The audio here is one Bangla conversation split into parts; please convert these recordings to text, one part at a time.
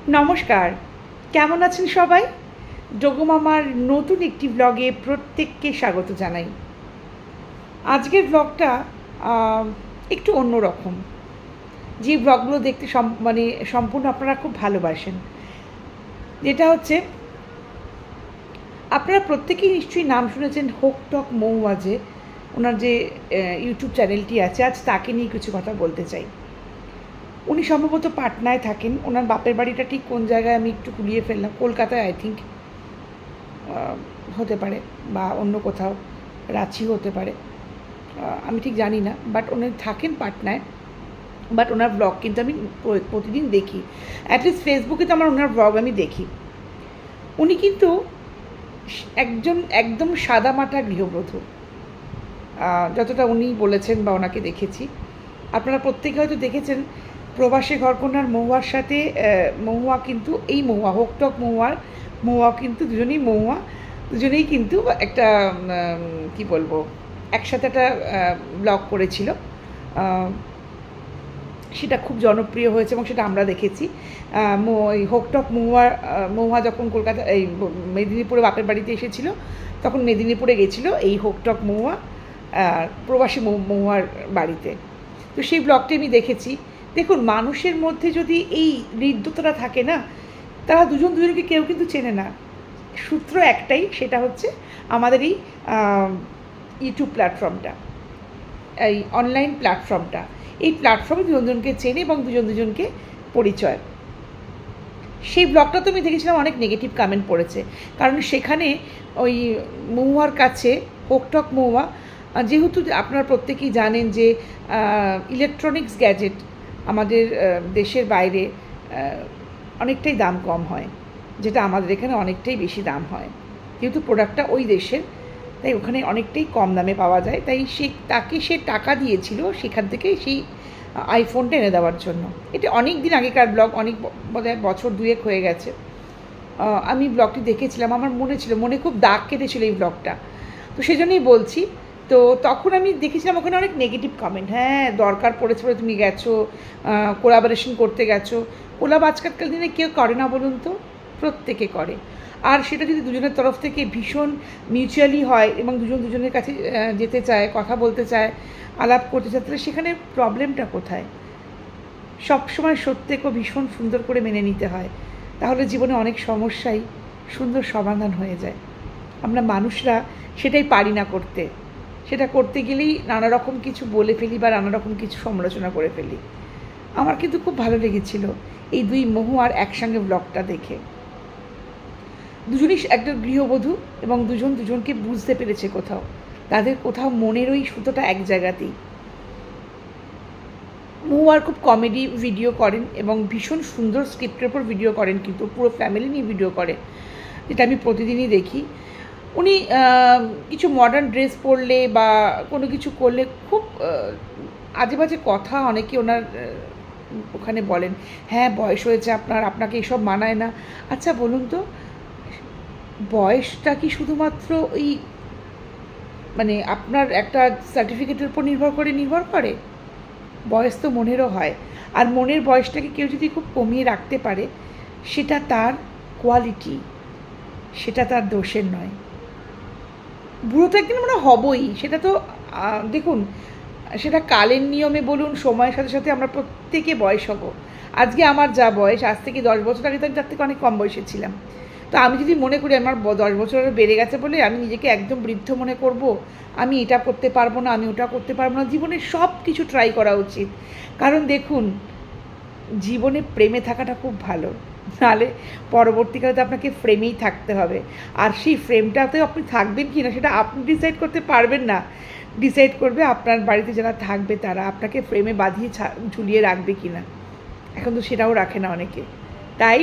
নমস্কার, কেমন আছেন সবাই? ডোগোমামার নতুন একটি ব্লগে প্রত্যেককে স্বাগত জানাই। আজকের ব্লগটা একটু অন্যরকম। যে ব্লগগুলো দেখতে সম্পূর্ণ আপনারা খুব ভালোবাসেন। যেটা হচ্ছে, আপনারা প্রত্যেকেই নিশ্চয়ই নাম শুনেছেন হোকটক মহুয়া, যে ওনার যে ইউটিউব চ্যানেলটি আছে, আজ তাকে নিয়ে কিছু কথা বলতে চাই। উনি সম্ভবত পাটনায় থাকেন। ওনার বাপের বাড়িটা ঠিক কোন জায়গায় আমি একটু কুলিয়ে ফেললাম, কলকাতায় আই থিঙ্ক হতে পারে, বা অন্য কোথাও, রাঁচি হতে পারে, আমি ঠিক জানি না। বাট উনি থাকেন পাটনায়। বাট ওনার ব্লগ কিন্তু আমি প্রতিদিন দেখি, অ্যাটলিস্ট ফেসবুকে তো আমার ওনার ব্লগ আমি দেখি। উনি কিন্তু একদম সাদামাটা গৃহবধূ, যতটা উনি বলেছেন বা ওনাকে দেখেছি। আপনারা প্রত্যেকে হয়তো দেখেছেন প্রবাসী ঘরকন্যার মহুয়ার সাথে, মহুয়া কিন্তু এই মহুয়া হোকটক মহুয়া কিন্তু দুজনেই কিন্তু একটা কি বলবো, একসাথে একটা ব্লগ করেছিল। সেটা খুব জনপ্রিয় হয়েছে এবং সেটা আমরা দেখেছি। এই হোকটক মহুয়া যখন কলকাতা এই মেদিনীপুরে বাপের বাড়িতে এসেছিল, তখন মেদিনীপুরে গেছিলো এই হোকটক মহুয়া প্রবাসী মহুয়ার বাড়িতে। তো সেই ব্লগটি আমি দেখেছি। দেখুন, মানুষের মধ্যে যদি এই হৃদ্যতাটা থাকে না, তারা দুজনকে কেউ কিন্তু চেনে না। সূত্র একটাই, সেটা হচ্ছে আমাদের এই ইউটিউব প্ল্যাটফর্মটা, এই অনলাইন প্ল্যাটফর্মটা। এই প্ল্যাটফর্মে দুজনকে চেনে এবং দুজনকে পরিচয়। সেই ব্লগটা তো আমি দেখেছিলাম, অনেক নেগেটিভ কমেন্ট পড়েছে, কারণ সেখানে ওই মহুয়ার কাছে হোকটক মহুয়া, যেহেতু আপনারা প্রত্যেকেই জানেন যে ইলেকট্রনিক্স গ্যাজেট আমাদের দেশের বাইরে অনেকটাই দাম কম হয়, যেটা আমাদের এখানে অনেকটাই বেশি দাম হয়। যেহেতু প্রোডাক্টটা ওই দেশের, তাই ওখানে অনেকটাই কম দামে পাওয়া যায়। তাই তাকে সে টাকা দিয়েছিল সেখান থেকে সেই আইফোনটা এনে দেওয়ার জন্য। এটা অনেক দিন আগেকার ব্লগ, অনেক বোধহয় বছর 2 হয়ে গেছে। আমি ব্লগটি দেখেছিলাম, আমার মনে খুব দাগ কেটেছিল এই ব্লগটা, তো সেই জন্যই বলছি। তো তখন আমি দেখেছিলাম ওখানে অনেক নেগেটিভ কমেন্ট, হ্যাঁ দরকার পড়েছে বলে তুমি গেছো, কোলাবোরেশন করতে গেছো। কোলাব আজকালকার দিনে কেউ করে না বলুন তো? প্রত্যেকে করে। আর সেটা যদি দুজনের তরফ থেকে ভীষণ মিউচুয়ালি হয় এবং দুজনের কাছে যেতে চায়, কথা বলতে চায়, আলাপ করতে চায়, তাহলে সেখানে প্রবলেমটা কোথায়? সবসময় সত্যকে ভীষণ সুন্দর করে মেনে নিতে হয়, তাহলে জীবনে অনেক সমস্যাই সুন্দর সমাধান হয়ে যায়। আমরা মানুষরা সেটাই পারি না করতে। সেটা করতে গেলেই নানা রকম কিছু বলে ফেলি বা নানা রকম কিছু সমালোচনা করে ফেলি। আমার কিন্তু খুব ভালো লেগেছিল এই দুই মহুয়ার একসঙ্গে ব্লগটা দেখে। দুজনই একটা গৃহবধূ এবং দুজনকে বুঝতে পেরেছে কোথাও, তাদের কোথাও মনের ওই সুতোটা এক জায়গাতেই। মহুয়ার খুব কমেডি ভিডিও করেন এবং ভীষণ সুন্দর স্ক্রিপ্টের উপর ভিডিও করেন, কিন্তু পুরো ফ্যামিলি নিয়ে ভিডিও করে, যেটা আমি প্রতিদিনই দেখি। উনি কিছু মডার্ন ড্রেস পরলে বা কোনো কিছু করলে খুব আজে বাজে কথা অনেকে ওনার ওখানে বলেন, হ্যাঁ বয়স হয়েছে আপনাকে এসব মানায় না। আচ্ছা বলুন তো, বয়সটা কি শুধুমাত্র ওই আপনার একটা সার্টিফিকেটের উপর নির্ভর করে? বয়স তো মনেরও হয়। আর মনের বয়সটাকে কেউ যদি খুব কমিয়ে রাখতে পারে, সেটা তার কোয়ালিটি, সেটা তার দোষের নয়। বুড়ো তো একদিন আমরা হবই, সেটা তো দেখুন, সেটা কালের নিয়মে বলুন, সময়ের সাথে সাথে আমরা প্রত্যেকে বয়স হব। আজকে আমার যা বয়স, আজ থেকে 10 বছর আগে তো আমি তার থেকে অনেক কম বয়সে ছিলাম। তো আমি যদি মনে করি আমার 10 বছর বেড়ে গেছে বলে আমি নিজেকে একদম বৃদ্ধ মনে করব, আমি এটা করতে পারবো না, আমি ওটা করতে পারবো না, জীবনে সব কিছু ট্রাই করা উচিত। কারণ দেখুন, জীবনে প্রেমে থাকাটা খুব ভালো, নাহলে পরবর্তীকালে তো আপনাকে ফ্রেমেই থাকতে হবে। আর সেই ফ্রেমটাতেও আপনি থাকবেন কি না সেটা আপনি ডিসাইড করতে পারবেন না, ডিসাইড করবে আপনার বাড়িতে যারা থাকবে তারা, আপনাকে ফ্রেমে বাঁধিয়ে ঝুলিয়ে রাখবে কি না। এখন তো সেটাও রাখে না অনেকে। তাই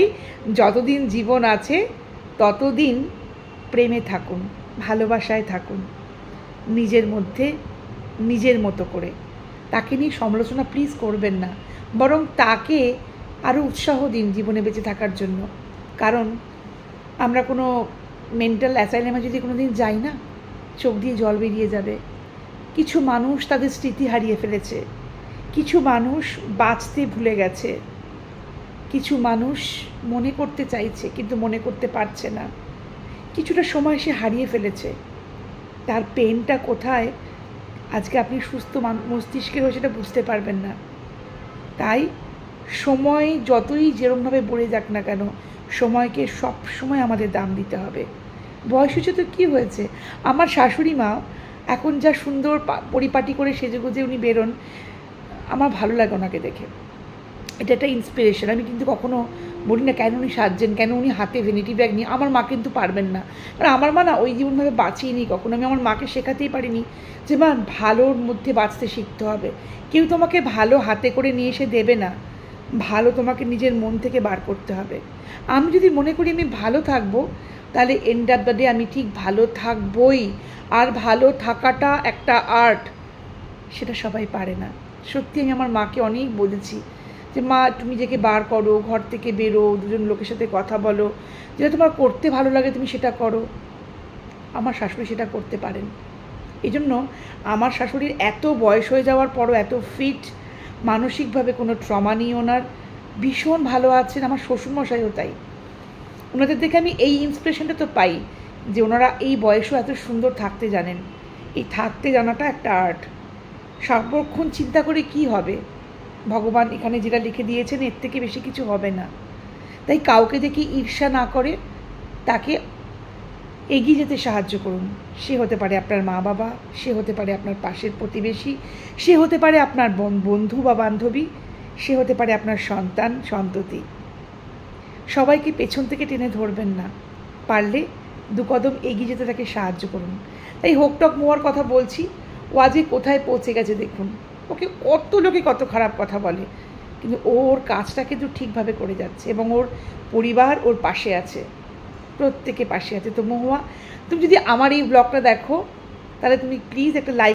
যতদিন জীবন আছে ততদিন প্রেমে থাকুন, ভালোবাসায় থাকুন, নিজের মধ্যে নিজের মতো করে। তাকে নিয়ে সমালোচনা প্লিজ করবেন না, বরং তাকে আরও উৎসাহ দিন জীবনে বেঁচে থাকার জন্য। কারণ আমরা কোনো মেন্টাল অ্যাসাইলামে যদি কোনো দিন যাই না, চোখ দিয়ে জল বেরিয়ে যাবে। কিছু মানুষ তাদের স্মৃতি হারিয়ে ফেলেছে, কিছু মানুষ বাঁচতে ভুলে গেছে, কিছু মানুষ মনে করতে চাইছে কিন্তু মনে করতে পারছে না, কিছুটা সময় সে হারিয়ে ফেলেছে। তার পেনটা কোথায় আজকে আপনি সুস্থ মস্তিষ্কের হয়ে সেটা বুঝতে পারবেন না। তাই সময় যতই যেরমভাবে বলে যাক না কেন, সময়কে সব সময় আমাদের দাম দিতে হবে। বয়স হচ্ছে তো কী হয়েছে, আমার শাশুড়ি মা এখন যা সুন্দর পরিপাটি করে সেজেগুজে উনি বেরোন, আমার ভালো লাগে ওনাকে দেখে। এটা একটা ইন্সপিরেশন। আমি কিন্তু কখনো বলি না কেন উনি সাজছেন, কেন উনি হাতে ভ্যানিটি ব্যাগ নিয়ে। আমার মা কিন্তু পারবেন না, কারণ আমার মা না ওই জীবনভাবে বাঁচিয়েনি কখনো। আমি আমার মাকে শেখাতেই পারিনি যে মা ভালোর মধ্যে বাঁচতে শিখতে হবে। কেউ তোমাকে ভালো হাতে করে নিয়ে এসে দেবে না, ভালো তোমাকে নিজের মন থেকে বার করতে হবে। আমি যদি মনে করি আমি ভালো থাকবো, তাহলে এন্ড অফ দ্য ডে আমি ঠিক ভালো থাকবই। আর ভালো থাকাটা একটা আর্ট, সেটা সবাই পারে না। সত্যি আমি আমার মাকে অনেক বলেছি যে মা তুমি নিজেকে বার করো, ঘর থেকে বেরো, দুজন লোকের সাথে কথা বলো, যেটা তোমার করতে ভালো লাগে তুমি সেটা করো। আমার শাশুড়ি সেটা করতে পারেন। এই জন্য আমার শাশুড়ির এত বয়স হয়ে যাওয়ার পরও এত ফিট, মানসিকভাবে কোনো ট্রমা নিয়ে ওনার ভীষণ ভালো আছেন। আমার শ্বশুরমশাইও তাই। ওনাদের দেখে আমি এই ইন্সপিরেশনটা তো পাই যে ওনারা এই বয়সেও এত সুন্দর থাকতে জানেন। এই থাকতে জানাটা একটা আর্ট। সর্বক্ষণ চিন্তা করে কি হবে, ভগবান এখানে যেটা লিখে দিয়েছেন এর থেকে বেশি কিছু হবে না। তাই কাউকে দেখে ঈর্ষা না করে তাকে এগিয়ে যেতে সাহায্য করুন। সে হতে পারে আপনার মা বাবা, সে হতে পারে আপনার পাশের প্রতিবেশী, সে হতে পারে আপনার বন্ধু বা বান্ধবী, সে হতে পারে আপনার সন্তান সন্ততি। সবাইকে পেছন থেকে টেনে ধরবেন না, পারলে দু কদম এগিয়ে যেতে তাকে সাহায্য করুন। তাই হোকটক মোয়ার কথা বলছি, ও আজকে কোথায় পৌঁছে গেছে দেখুন। ওকে কত লোকে কত খারাপ কথা বলে, কিন্তু ওর কাজটা কিন্তু ঠিকভাবে করে যাচ্ছে এবং ওর পরিবার ওর পাশে আছে, প্রত্যেকে পাশে আছে। তো মহুয়া, তুমি যদি আমার এই ব্লগটা দেখো তাহলে তুমি প্লিজ একটা লাইক